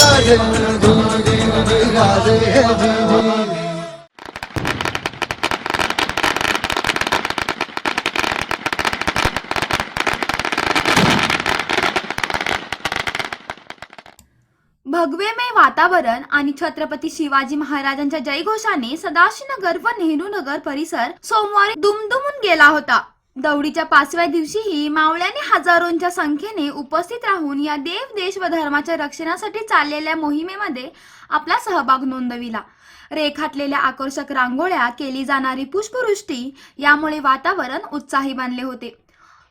राधे जी राधे जी। भगवेमय वातावरण आणि छत्रपती शिवाजी महाराजांच्या जयघोषाने सदाशिवनगर व नेहरूनगर परिसर सोमवारी दुमदुमून गेला होता। दौडीच्या 5व्या दिवशीही मावळ्यांनी हजारोंच्या संख्येने उपस्थित राहून या देव देश व धर्माच्या रक्षणासाठी चाललेल्या मोहिमेमध्ये आपला सहभाग नोंदविला। रेखाटलेल्या आकर्षक रांगोळ्या, केली जाणारी पुष्पवृष्टी यामुळे वातावरण उत्साही बनले होते।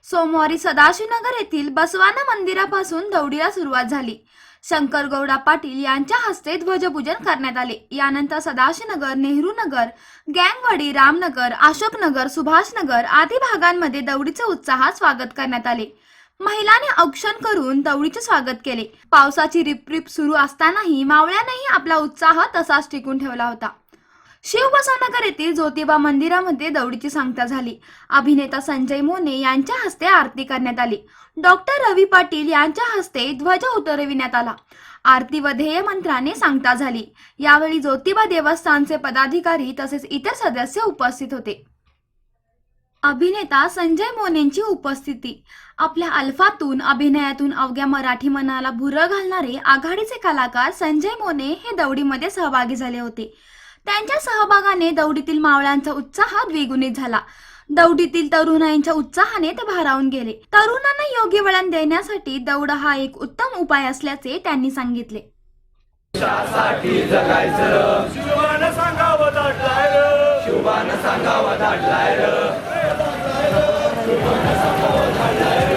सोमवारी सदाशिवनगर येथील बसवाना मंदिरापासून दौडीला सुरुवात झाली। शंकरगौडा पाटील यांच्या हस्ते ध्वजपूजन करण्यात आले। यानंतर सदाशिवनगर, नेहरूनगर, गँगवाडी, रामनगर, अशोकनगर, सुभाषनगर आदी भागांमध्ये दौडीचे उत्साहात स्वागत करण्यात आले। महिलांनी औक्षण करून दौडीचे स्वागत केले। पावसाची रिपरिप सुरू असतानाही मावळ्यांनीही आपला उत्साह तसाच टिकून ठेवला होता। शिवबसवनगर येथील ज्योतिबा मंदिरामध्ये दौडीची सांगता झाली। अभिनेता संजय मोने यांच्या हस्ते आरती करण्यात आली। डॉक्टर रवी पाटील यांच्या हस्ते ध्वज उतरविण्यात आला। आरती व ध्येय मंत्राने सांगता झाली। यावेळी ज्योतिबा देवस्थानचे पदाधिकारी तसेच इतर सदस्य उपस्थित होते। अभिनेता संजय मोनेंची उपस्थिती। आपल्या अल्फातून, अभिनयातून अवघ्या मराठी मनाला भुरळ घालणारे आघाडीचे कलाकार संजय मोने हे दौडीमध्ये सहभागी झाले होते। त्यांच्या सहभागाने दौडीतील मावळ्यांचा उत्साह द्विगुणित झाला। दौडीतील तरुणाईंच्या उत्साहाने ते भारावून गेले। तरुणांना योग्य वळण देण्यासाठी दौड हा एक उत्तम उपाय असल्याचे त्यांनी सांगितले। साठी जगायचं शिवानं सांगावं दाटलाय र, शिवानं सांगावं दाटलाय र, शिवानं सांगावं दाटलाय र,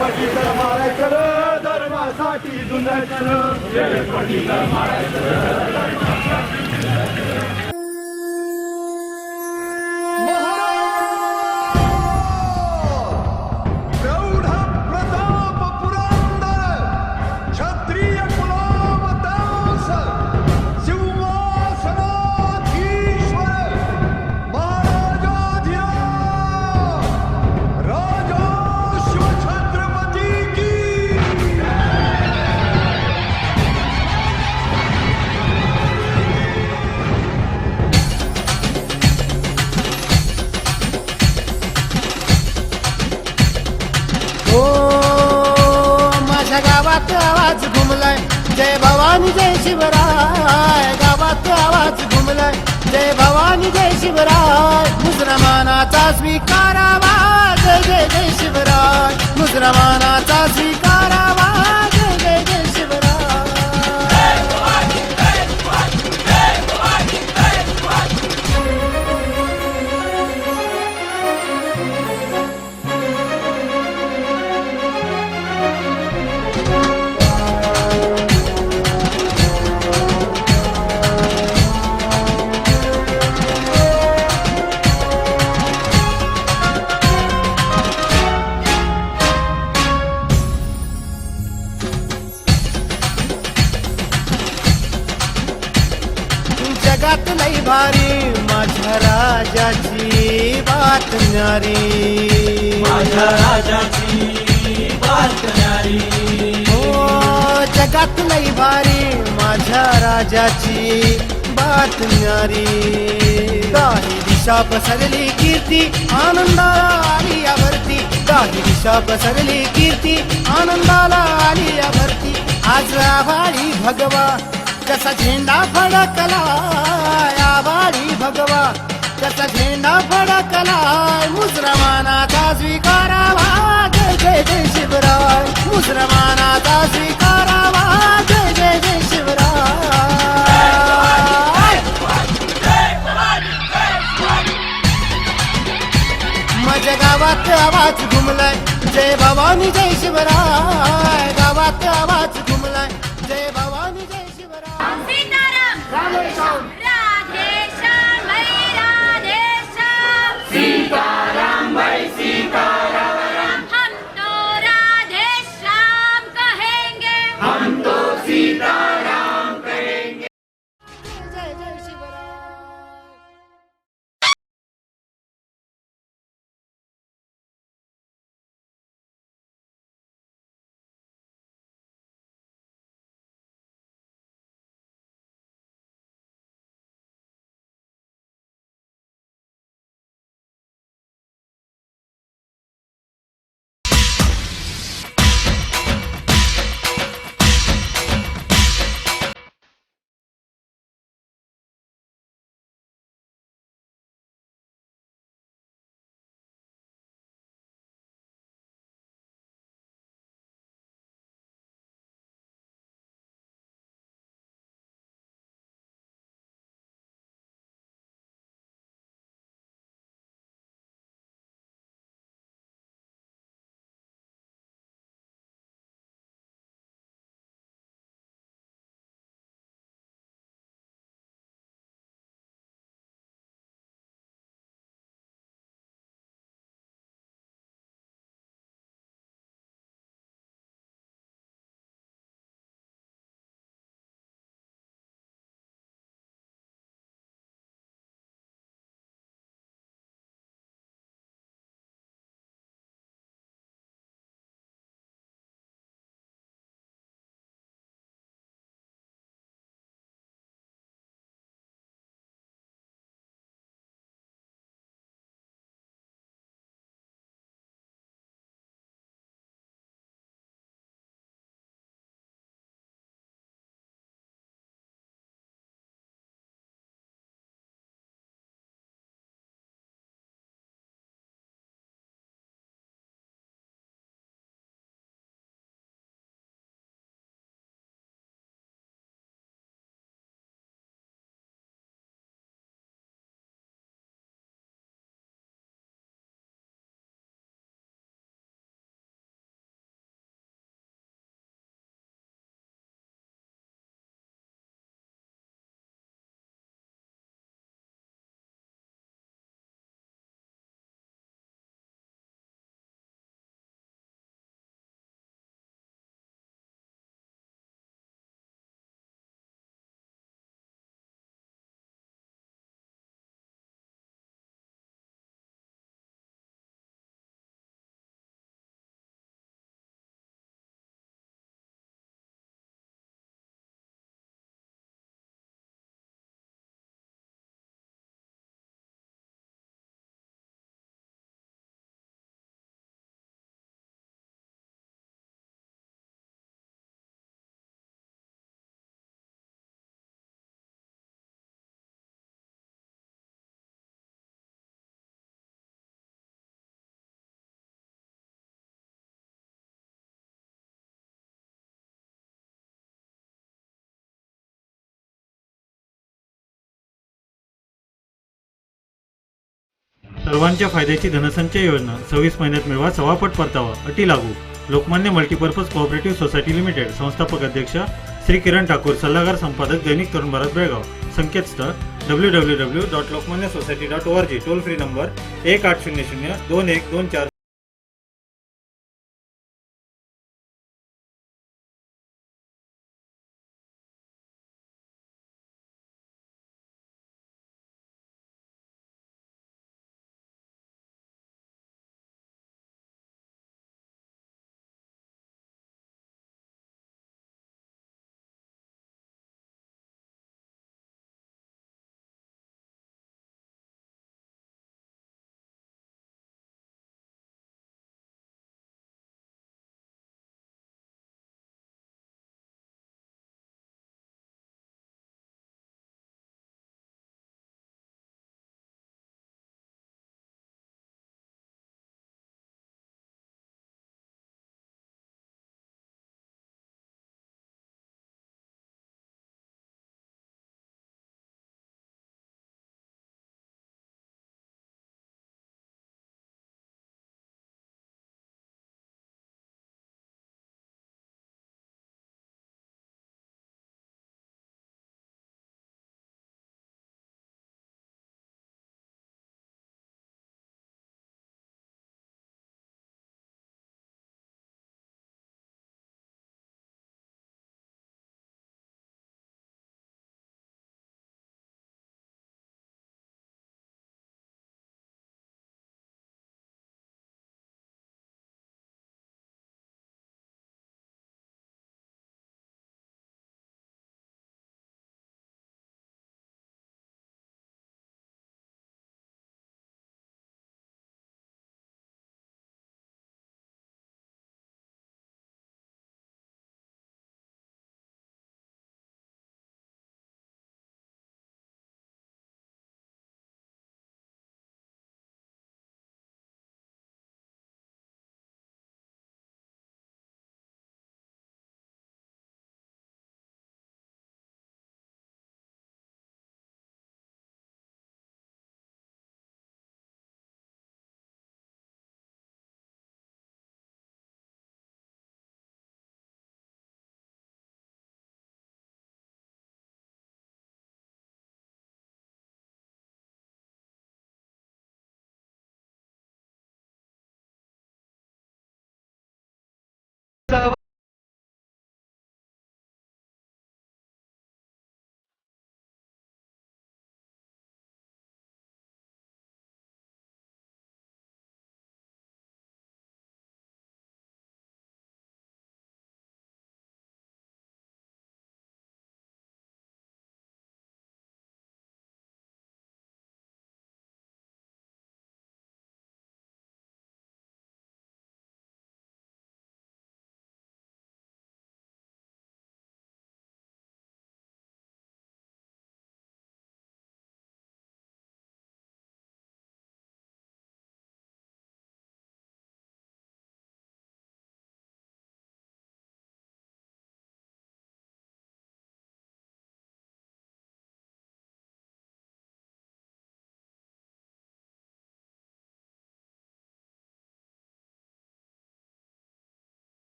पटी तर मारायचं र, धर्मासाठी दुनायचं र, पटी तर मारायचं र। माझ्या गावात आवाज घुमलाय, जय भवानी जय शिवराय। गावात आवाज घुमलाय, जय भवानी जय शिवराय। मुसलमानाचा स्वीकारावा, जय जय जय शिवराय। मुसलमानाचा स्वीकारावा, जय जय जय शिवराय। जगात लई भारी माझ्या राजाची बात न्यारी, माझ्या राजाची बात न्यारी। हो जगात लई भारी माझ्या राजाची बात न्यारी। काही दिशा पसरली कीर्ती, आनंदाला आली यावरती। काही दिशा पसरली कीर्ती, आनंदाला आली यावरती। आज आभाळी भगवा कसा झेंडा फडकला, आभाळी भगवा कसा झेंडा फडकला। मुसलमानाचा स्वीकारावा, जय जय जय शिवराय। मुसलमानाचा स्वीकारावा, जय जय जय शिवराय। माझ्या गावात आवाज घुमलाय, जय भवानी जय शिवराय। गावात आवाज घुमलाय, जय भवानी जय शिवराय। सीताराम रामेश्वर सर्वांच्या फायद्याची धनसंचय योजना 26 महिन्यात मिळवा 1.25 पट परतावा. अटी लागू. Lokmanya multipurpose cooperative society limited. संस्थापक अध्यक्ष श्री किरण ठाकूर. सल्लागार संपादक दैनिक तरुण भारत बेळगाव. संकेतस्थळ www.lokmanyasociety.org. Toll free number 1800 2124.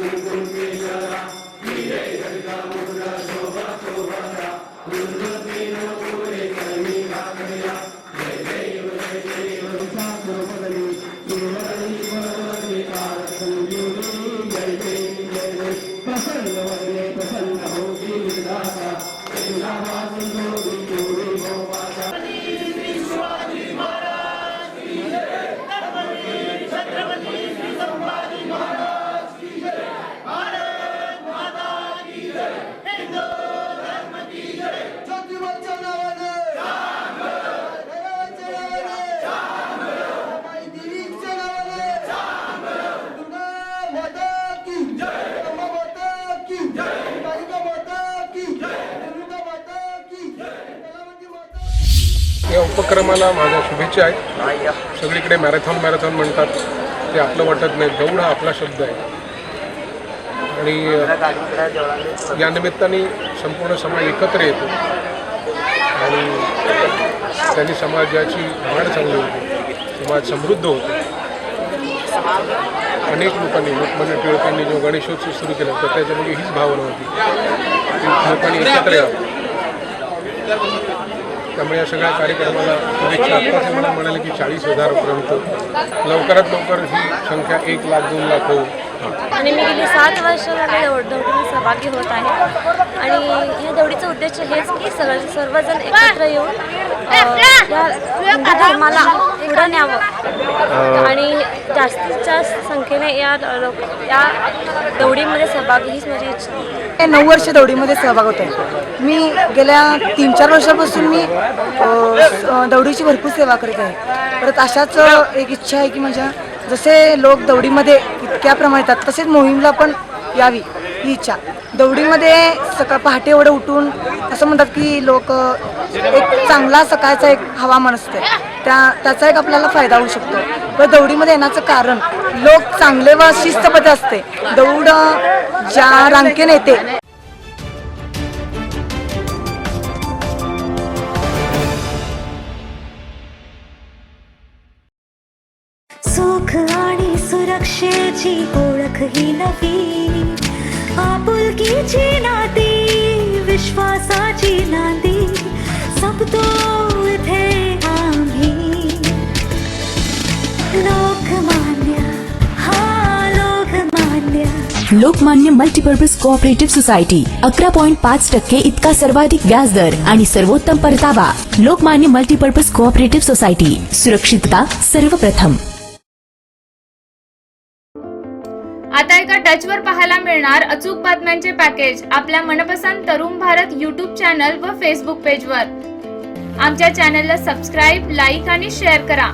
कुंकुमेश्वरा या उपक्रमाला माझ्या शुभेच्छा आहेत. सगळीकडे मॅरेथॉन म्हणतात, ते आपलं वाटत नाही. दौड हा आपला शब्द आहे आणि या निमित्ताने संपूर्ण समाज एकत्र येतो आणि त्यांनी समाजाची वाढ चांगली होते, समाज समृद्ध होतो. अनेक लोकांनी, लोकमान्य टिळकांनी जो गणेशोत्सव सुरू केला तर त्याच्यामध्ये हीच भावना होती की लोकांनी एकत्र यावं. त्यामुळे या सगळ्या कार्यक्रमाला शुभेच्छा. आत्ताच मला म्हणाले की 40,000पर्यंत लवकरात लवकर ही संख्या 1 लाख 2 लाख हो. आणि मी गेली 7 वर्ष दौडीमध्ये सहभागी होत आहे आणि या दौडीचा उद्देश हेच की सर्वजण एकत्र येऊन या हिंदू धर्माला पुढं न्यावं आणि जास्तीत जास्त संख्येने या दौडीमध्ये सहभागी हीच माझी इच्छा. 9 वर्ष दौडीमध्ये सहभाग होते. मी गेल्या 3-4 वर्षापासून मी दौडीची भरपूर सेवा करत आहे. परत अशाच एक इच्छा आहे की माझ्या जसे लोक दौडीमध्ये इतक्या प्रमाणात येतात तसेच मोहीमला पण यावी ही इच्छा. दौडीमध्ये पहाटे एवढं उठून असं म्हणतात की लोक एक चांगला सकाळचा एक हवामान असते, त्याचा एक आपल्याला फायदा होऊ शकतो. पण दौडीमध्ये येण्याचं कारण लोक चांगले व शिस्तबद्ध असते. दौड ज्या रांगेने येते सुख आणि सुरक्षेची ओळख ही नवी, आपुलकीची नाती, विश्वासाची नाती, जपतो इथे आम्ही. लोकमान्य, हा Lokmanya. Lokmanya multipurpose cooperative society 11.5% इतका सर्वाधिक व्याजदर आणि सर्वोत्तम परतावा. लोकमान्य मल्टीपर्पज कोऑपरेटिव्ह सोसायटी, सुरक्षितता सर्वप्रथम. आता एका टचवर पाहायला मिळणार अचूक बातम्यांचे पॅकेज आपल्या मनपसंत तरुण भारत YouTube चॅनल व फेसबुक पेजवर. आमच्या चॅनलला सबस्क्राईब, लाईक आणि शेअर करा.